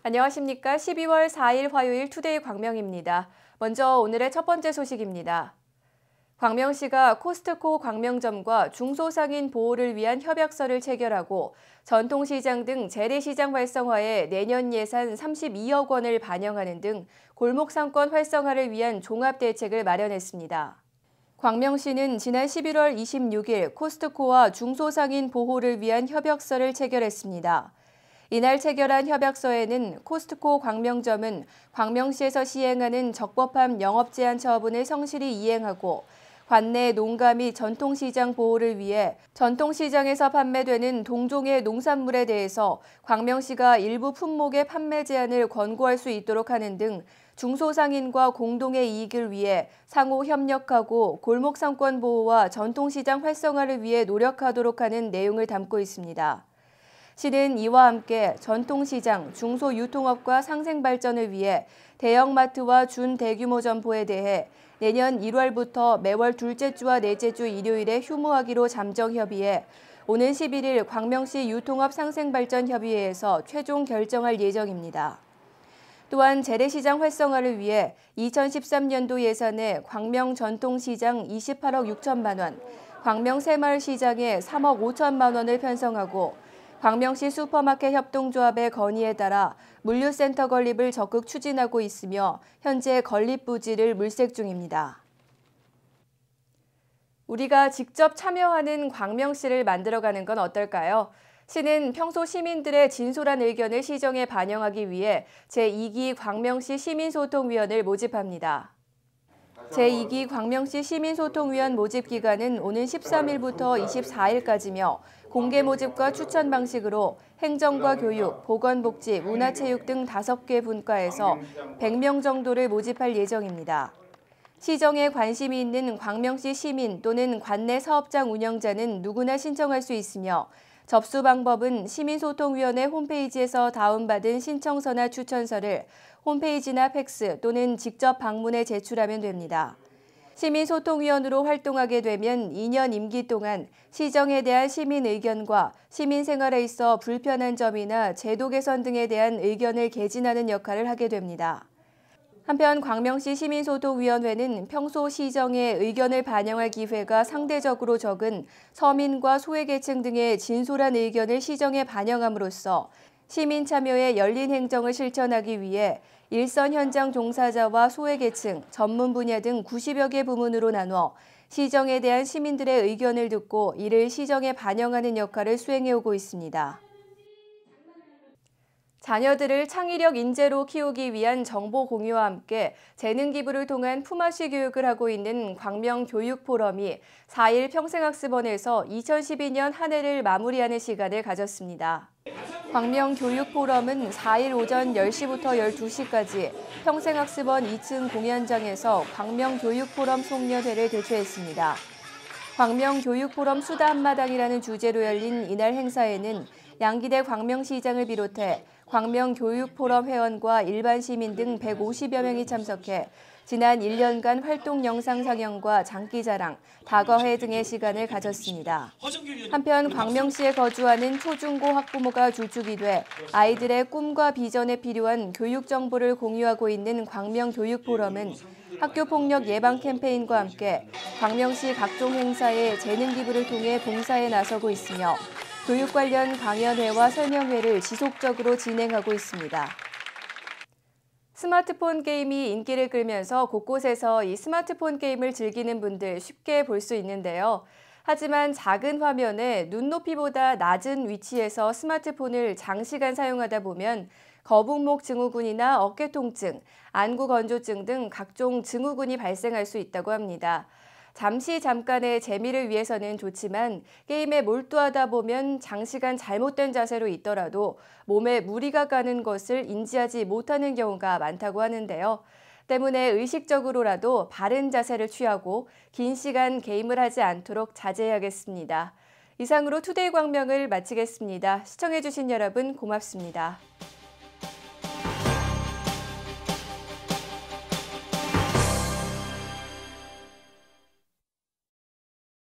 안녕하십니까. 12월 4일 화요일 투데이 광명입니다. 먼저 오늘의 첫 번째 소식입니다. 광명시가 코스트코 광명점과 중소상인 보호를 위한 협약서를 체결하고 전통시장 등 재래시장 활성화에 내년 예산 32억 원을 반영하는 등 골목상권 활성화를 위한 종합대책을 마련했습니다. 광명시는 지난 11월 26일 코스트코와 중소상인 보호를 위한 협약서를 체결했습니다. 이날 체결한 협약서에는 코스트코 광명점은 광명시에서 시행하는 적법함 영업 제한 처분을 성실히 이행하고 관내 농가 및 전통시장 보호를 위해 전통시장에서 판매되는 동종의 농산물에 대해서 광명시가 일부 품목의 판매 제한을 권고할 수 있도록 하는 등 중소상인과 공동의 이익을 위해 상호 협력하고 골목상권 보호와 전통시장 활성화를 위해 노력하도록 하는 내용을 담고 있습니다. 시는 이와 함께 전통시장, 중소유통업과 상생발전을 위해 대형마트와 준대규모 점포에 대해 내년 1월부터 매월 둘째 주와 넷째 주 일요일에 휴무하기로 잠정 협의해 오는 11일 광명시 유통업 상생발전협의회에서 최종 결정할 예정입니다. 또한 재래시장 활성화를 위해 2013년도 예산에 광명 전통시장 28억 6천만 원, 광명 새마을시장에 3억 5천만 원을 편성하고 광명시 슈퍼마켓 협동조합의 건의에 따라 물류센터 건립을 적극 추진하고 있으며 현재 건립 부지를 물색 중입니다. 우리가 직접 참여하는 광명시를 만들어가는 건 어떨까요? 시는 평소 시민들의 진솔한 의견을 시정에 반영하기 위해 제2기 광명시 시민소통위원을 모집합니다. 제2기 광명시 시민소통위원 모집 기간은 오는 13일부터 24일까지며 공개 모집과 추천 방식으로 행정과 교육, 보건복지, 문화체육 등 5개 분과에서 100명 정도를 모집할 예정입니다. 시정에 관심이 있는 광명시 시민 또는 관내 사업장 운영자는 누구나 신청할 수 있으며 접수 방법은 시민소통위원회 홈페이지에서 다운받은 신청서나 추천서를 홈페이지나 팩스 또는 직접 방문해 제출하면 됩니다. 시민소통위원으로 활동하게 되면 2년 임기 동안 시정에 대한 시민 의견과 시민 생활에 있어 불편한 점이나 제도 개선 등에 대한 의견을 개진하는 역할을 하게 됩니다. 한편 광명시 시민소통위원회는 평소 시정에 의견을 반영할 기회가 상대적으로 적은 서민과 소외계층 등의 진솔한 의견을 시정에 반영함으로써 시민 참여의 열린 행정을 실천하기 위해 일선 현장 종사자와 소외계층, 전문 분야 등 90여 개 부문으로 나눠 시정에 대한 시민들의 의견을 듣고 이를 시정에 반영하는 역할을 수행해오고 있습니다. 자녀들을 창의력 인재로 키우기 위한 정보 공유와 함께 재능 기부를 통한 품앗이 교육을 하고 있는 광명 교육포럼이 4일 평생학습원에서 2012년 한 해를 마무리하는 시간을 가졌습니다. 광명 교육포럼은 4일 오전 10시부터 12시까지 평생학습원 2층 공연장에서 광명 교육포럼 송년회를 개최했습니다. 광명 교육포럼 수다 한마당이라는 주제로 열린 이날 행사에는 양기대 광명시장을 비롯해 광명 교육포럼 회원과 일반 시민 등 150여 명이 참석해 지난 1년간 활동 영상 상영과 장기자랑, 다과회 등의 시간을 가졌습니다. 한편 광명시에 거주하는 초중고 학부모가 주축이 돼 아이들의 꿈과 비전에 필요한 교육 정보를 공유하고 있는 광명 교육포럼은 학교폭력 예방 캠페인과 함께 광명시 각종 행사에 재능 기부를 통해 봉사에 나서고 있으며 교육 관련 강연회와 설명회를 지속적으로 진행하고 있습니다. 스마트폰 게임이 인기를 끌면서 곳곳에서 이 스마트폰 게임을 즐기는 분들 쉽게 볼 수 있는데요. 하지만 작은 화면에 눈높이보다 낮은 위치에서 스마트폰을 장시간 사용하다 보면 거북목 증후군이나 어깨 통증, 안구 건조증 등 각종 증후군이 발생할 수 있다고 합니다. 잠깐의 재미를 위해서는 좋지만 게임에 몰두하다 보면 장시간 잘못된 자세로 있더라도 몸에 무리가 가는 것을 인지하지 못하는 경우가 많다고 하는데요. 때문에 의식적으로라도 바른 자세를 취하고 긴 시간 게임을 하지 않도록 자제해야겠습니다. 이상으로 투데이 광명을 마치겠습니다. 시청해주신 여러분 고맙습니다.